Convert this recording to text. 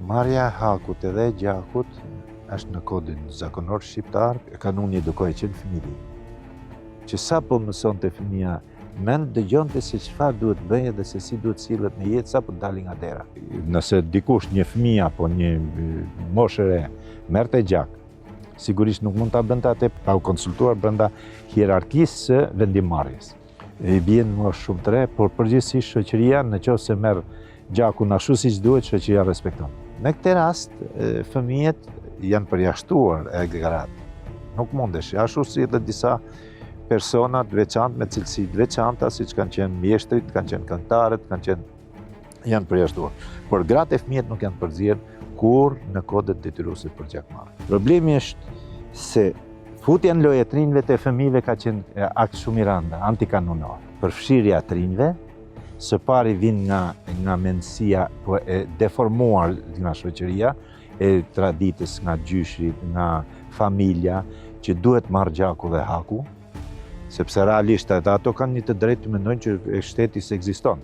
Marrja e hakut edhe gjakut është në kodin zakonor shqiptar, kanuni edukojë në fëmijë. Që sa po mëson të fëmija, mend dëgjonte se çfarë duhet bëjë dhe se si duhet sillet në jetë sa po dalin nga dera. Nëse dikush, një fëmijë apo një moshë e re, merrte gjak, sigurisht nuk mund ta bënte atë pa u konsultuar brenda hierarkisë së vendimmarrjes. I bien më shumë të re, por përgjithsisht shoqëria nëse merr gjakun ashtu siç duhet, shoqëria respekton. Në këtë rast, fëmijët janë përjashtuar e gratë. Nuk mundesh, ashtu si edhe disa persona të veçantë me cilësi të veçanta, siç kanë qenë mjeshtrit, kanë qenë këngëtarët, janë përjashtuar. Por gratë e fëmijët nuk janë përzier kur në kodet detyruese për gjakmarrje. Problemi është se futja në lojë e trinjve të fëmijëve ka qenë akt shumë i rëndë, antikanonor. Përfshirja e trinjve, së pari vin nga mendësia e deformuar nga shoqëria, e traditës, nga gjyshrit, nga familja, që duhet marrë gjaku dhe haku, sepse realisht ato kanë një të drejtë të mendojnë që shteti s'ekziston.